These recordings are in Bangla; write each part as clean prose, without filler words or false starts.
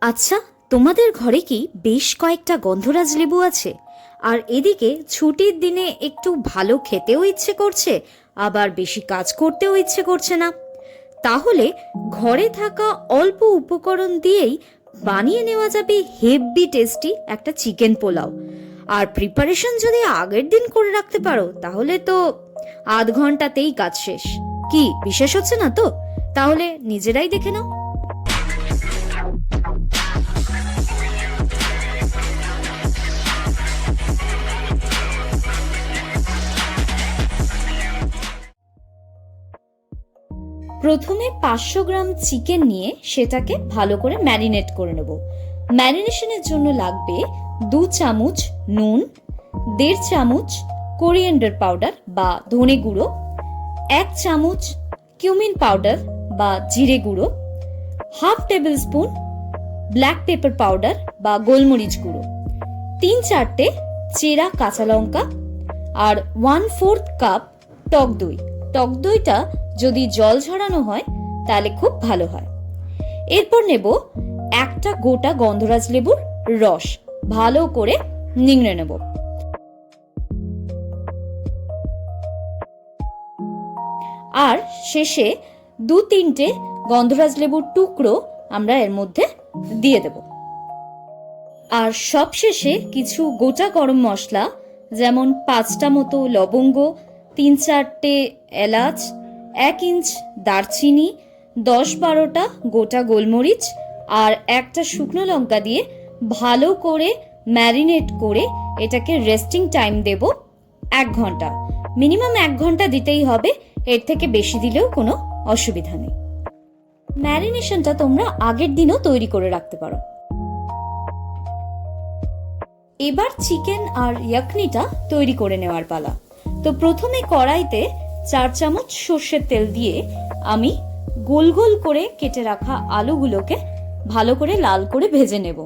আচ্ছা, তোমাদের ঘরে কি বেশ কয়েকটা গন্ধরাজ লেবু আছে? আর এদিকে ছুটির দিনে একটু ভালো খেতেও ইচ্ছে করছে, আবার বেশি কাজ করতেও ইচ্ছে করছে না। তাহলে ঘরে থাকা অল্প উপকরণ দিয়েই বানিয়ে নেওয়া যাবে হেভি টেস্টি একটা চিকেন পোলাও। আর প্রিপারেশন যদি আগের দিন করে রাখতে পারো তাহলে তো আধ ঘন্টাতেই কাজ শেষ। কি বিশেষ হচ্ছে না তো? তাহলে নিজেরাই দেখে নাও। প্রথমে 500 গ্রাম চিকেন নিয়ে সেটাকে ভালো করে ম্যারিনেট করে নেব। ম্যারিনেশনের জন্য লাগবে 2 চামচ নুন, 1.5 চামচ কোরিয়েন্ডার পাউডার বা ধনে গুঁড়ো, 1 চামচ কিউমিন পাউডার বা জিরে গুঁড়ো, half table spoon black pepper powder বা গোলমরিচ গুঁড়ো, 3-4টে চেরা কাঁচা লঙ্কা, আর 1/4 কাপ টক দই। টক দইটা যদি জল ঝরানো হয় তাহলে খুব ভালো হয়। এরপর নেব একটা গোটা গন্ধরাজ লেবুর রস, ভালো করে নিংড়ে নেব। আর শেষে 2-3টে গন্ধরাজ লেবুর টুকরো আমরা এর মধ্যে দিয়ে দেব। আর সবশেষে কিছু গোটা গরম মশলা, যেমন 5টা মতো লবঙ্গ, 3-4টে এলাচ, 1 ইঞ্চ দারচিনি, 10-12টা গোটা গোলমরিচ আর একটা শুকনো লঙ্কা দিয়ে ভালো করে ম্যারিনেট করে এটাকে রেস্টিং টাইম দেব 1 ঘন্টা। মিনিমাম 1 ঘন্টা দিতেই হবে, এর থেকে বেশি দিলেও কোনো অসুবিধা নেই। ম্যারিনেশনটা তোমরা আগের দিনও তৈরি করে রাখতে পারো। এবার চিকেন আর ইয়াকনিটা তৈরি করে নেওয়ার পালা। তো প্রথমে কড়াইতে 4 চামচ সর্ষের তেল দিয়ে আমি গোল গোল করে কেটে রাখা আলুগুলোকে ভালো করে লাল করে ভেজে নেব।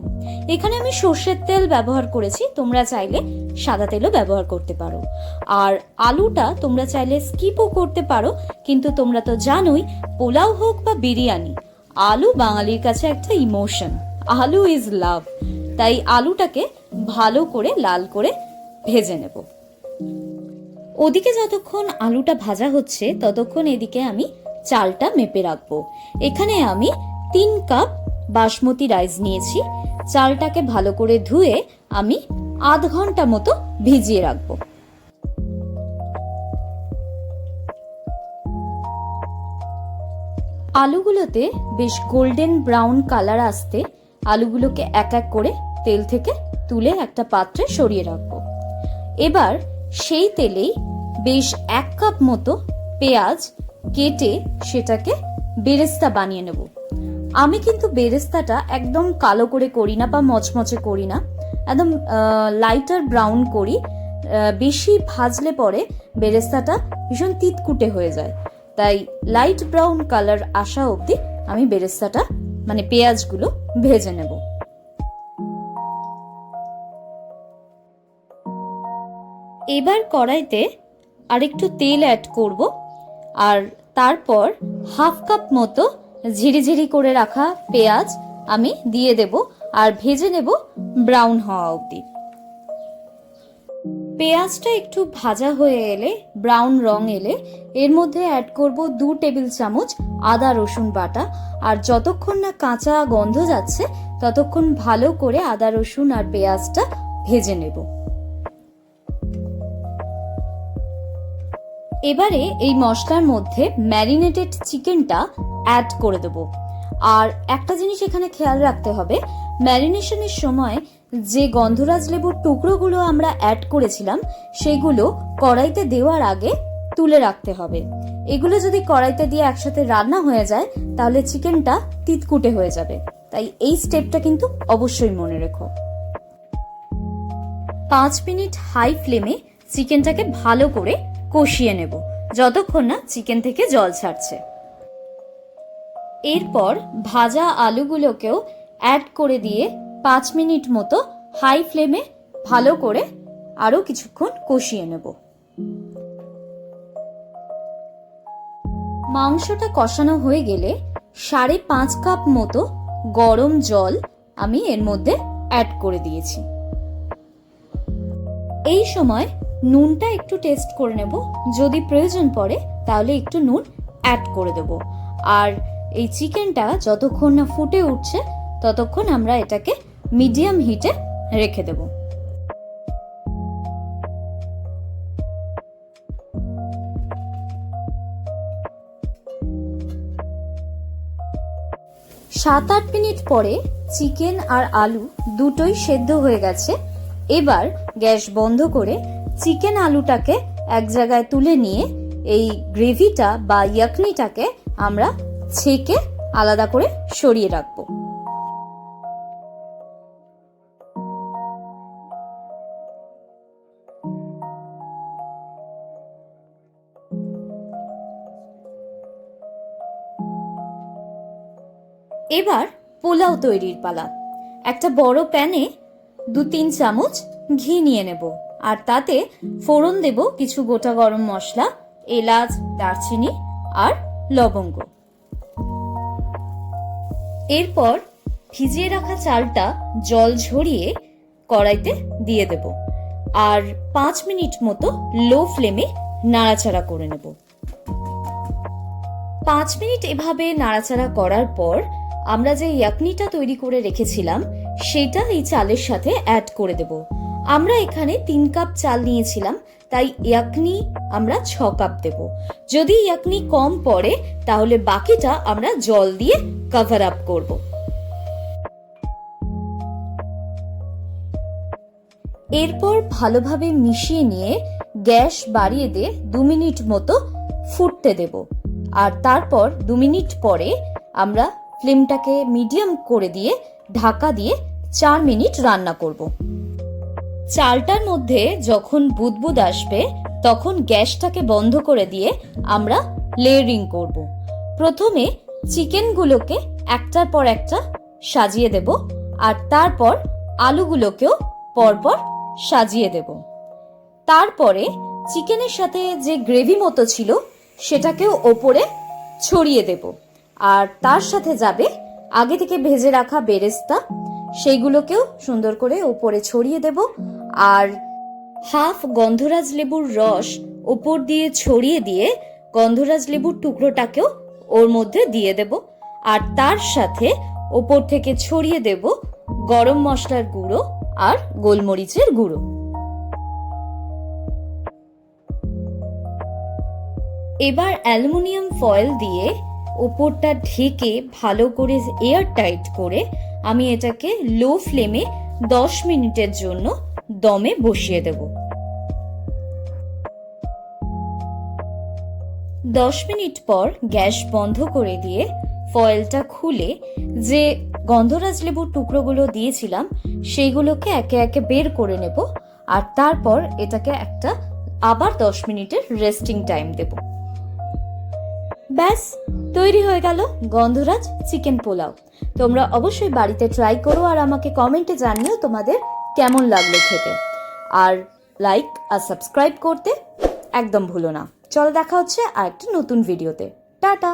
এখানে আমি সর্ষের তেল ব্যবহার করেছি, তোমরা চাইলে সাদা তেলও ব্যবহার করতে পারো। আর আলুটা তোমরা চাইলে স্কিপও করতে পারো, কিন্তু তোমরা তো জানোই পোলাও হোক বা বিরিয়ানি, আলু বাঙালির কাছে একটা ইমোশন। আলু ইজ লাভ। তাই আলুটাকে ভালো করে লাল করে ভেজে নেব। ওদিকে যতক্ষণ আলুটা ভাজা হচ্ছে ততক্ষণ এদিকে আমি চালটা মেপে রাখবো। এখানে আমি 3 কাপ বাসমতি রাইস নিয়েছি। চালটাকে ভালো করে ধুয়ে আমি আধ ঘন্টা মতো ভিজিয়ে রাখবো। আলুগুলোতে বেশ গোল্ডেন ব্রাউন কালার আসতে আলুগুলোকে এক এক করে তেল থেকে তুলে একটা পাত্রে সরিয়ে রাখবো। এবার সেই তেলেই বেশ 1 কাপ মতো পেঁয়াজ কেটে সেটাকে বেরেস্তা বানিয়ে নেব। আমি কিন্তু বেরেস্তাটা একদম কালো করে করি না বা মচমচে করি না, একদম লাইটার ব্রাউন করি। বেশি ভাজলে পরে বেরেস্তাটা ভীষণ তিতকুটে হয়ে যায়, তাই লাইট ব্রাউন কালার আসা অবধি আমি বেরেস্তাটা মানে পেঁয়াজগুলো ভেজে নেব। এবার কড়াইতে আরেকটু তেল অ্যাড করব, আর তারপর হাফ কাপ মতো ঝিরিঝিরি করে রাখা পেঁয়াজ আমি দিয়ে দেব আর ভেজে নেব ব্রাউন হওয়া অবধি। পেঁয়াজটা একটু ভাজা হয়ে এলে, ব্রাউন রং এলে, এর মধ্যে অ্যাড করব 2 টেবিল চামচ আদা রসুন বাটা। আর যতক্ষণ না কাঁচা গন্ধ যাচ্ছে ততক্ষণ ভালো করে আদা রসুন আর পেঁয়াজটা ভেজে নেব। এবারে এই মশলার মধ্যে ম্যারিনেটেড চিকেনটা অ্যাড করে দেব। আর একটা জিনিস এখানে খেয়াল রাখতে হবে, ম্যারিনেশনের সময় যে গন্ধরাজ লেবুর টুকরোগুলো আমরা অ্যাড করেছিলাম সেগুলো কড়াইতে দেওয়ার আগে তুলে রাখতে হবে। এগুলো যদি কড়াইতে দিয়ে একসাথে রান্না হয়ে যায় তাহলে চিকেনটা তিতকুটে হয়ে যাবে, তাই এই স্টেপটা কিন্তু অবশ্যই মনে রেখো। 5 মিনিট হাই ফ্লেমে চিকেনটাকে ভালো করে কষিয়ে নেব যতক্ষণ না চিকেন থেকে জল ছাড়ছে। এরপর ভাজা আলুগুলোকেও অ্যাড করে দিয়ে 5 মিনিট মতো হাই ফ্লেমে ভালো করে আরো কিছুক্ষণ কষিয়ে নেব। মাংসটা কষানো হয়ে গেলে 5.5 কাপ মতো গরম জল আমি এর মধ্যে অ্যাড করে দিয়েছি। এই সময় নুনটা একটু টেস্ট করে নেব, যদি প্রয়োজন পড়ে তাহলে একটু নুন অ্যাড করে দেব। আর এই চিকেনটা যতক্ষণ না ফুটে উঠছে ততক্ষণ আমরা এটাকে মিডিয়াম হিটে রেখে দেব। সাত আট মিনিট পরে চিকেন আর আলু দুটোই সেদ্ধ হয়ে গেছে। এবার গ্যাস বন্ধ করে চিকেন আলুটাকে এক জায়গায় তুলে নিয়ে এই গ্রেভিটা বা ইয়াকনিটাকে আমরা ছেঁকে আলাদা করে সরিয়ে রাখবো। এবার পোলাও তৈরির পালা। একটা বড় প্যানে 2-3 চামচ ঘি নিয়ে নেব, আর তাতে ফোড়ন দেব কিছু গোটা গরম মশলা, এলাচ, দারচিনি আর লবঙ্গ। এরপর ভিজিয়ে রাখা চালটা জল ঝরিয়ে কড়াইতে দিয়ে দেব, আর 5 মিনিট মতো লো ফ্লেমে নাড়াচাড়া করে নেব। 5 মিনিট এভাবে নাড়াচাড়া করার পর আমরা যে ইয়াকনিটা তৈরি করে রেখেছিলাম সেটা এই চালের সাথে অ্যাড করে দেব। আমরা এখানে 3 কাপ চাল নিয়েছিলাম, তাই ইয়াকনি আমরা 6 কাপ দেব। যদি ইয়াকনি কম পড়ে তাহলে বাকিটা আমরা জল দিয়ে কভার আপ করব। এরপর ভালোভাবে মিশিয়ে নিয়ে গ্যাস বাড়িয়ে দিয়ে 2 মিনিট মতো ফুটতে দেব, আর তারপর 2 মিনিট পরে আমরা ফ্লেমটাকে মিডিয়াম করে দিয়ে ঢাকা দিয়ে 4 মিনিট রান্না করব। চালটার মধ্যে যখন বুদবুদ আসবে তখন গ্যাসটাকে বন্ধ করে দিয়ে আমরা লেয়ারিং করব। প্রথমে চিকেনগুলোকে একটার পর একটা সাজিয়ে দেব, আর তারপর আলুগুলোকেও পরপর সাজিয়ে দেব। তারপরে চিকেনের সাথে যে গ্রেভি মতো ছিল সেটাকেও ওপরে ছড়িয়ে দেব, আর তার সাথে যাবে আগে থেকে ভেজে রাখা বেরেস্তা, সেইগুলোকেও সুন্দর করে ওপরে ছড়িয়ে দেব, আর হাফ গন্ধরাজ লেবুর রস ওপর দিয়ে ছড়িয়ে দিয়ে গন্ধরাজ লেবুর টুকরোটাকেও ওর মধ্যে দিয়ে দেব, আর তার সাথে ওপর থেকে ছড়িয়ে দেব গরম মশলার গুঁড়ো আর গোলমরিচের গুঁড়ো। এবার অ্যালুমিনিয়াম ফয়েল দিয়ে ওপরটা ঢেকে ভালো করে এয়ার টাইট করে আমি এটাকে লো ফ্লেমে 10 মিনিটের জন্য দমে বসিয়ে দেব। 10 মিনিট পর গ্যাস বন্ধ করে দিয়ে ফয়েলটা খুলে যে গন্ধরাজ লেবুর টুকরোগুলো দিয়েছিলাম সেইগুলোকে একে একে বের করে নেব, আর তারপর এটাকে আবার 10 মিনিটের রেস্টিং টাইম দেব। ব্যাস তৈরি হয়ে গেল গন্ধরাজ চিকেন পোলাও। তোমরা অবশ্যই বাড়িতে ট্রাই করো আর আমাকে কমেন্টে জানিও তোমাদের কেমন লাগলো খেতে। আর লাইক আর সাবস্ক্রাইব করতে একদম ভুলো না। চলো দেখা হচ্ছে আর একটা নতুন ভিডিওতে। টাটা।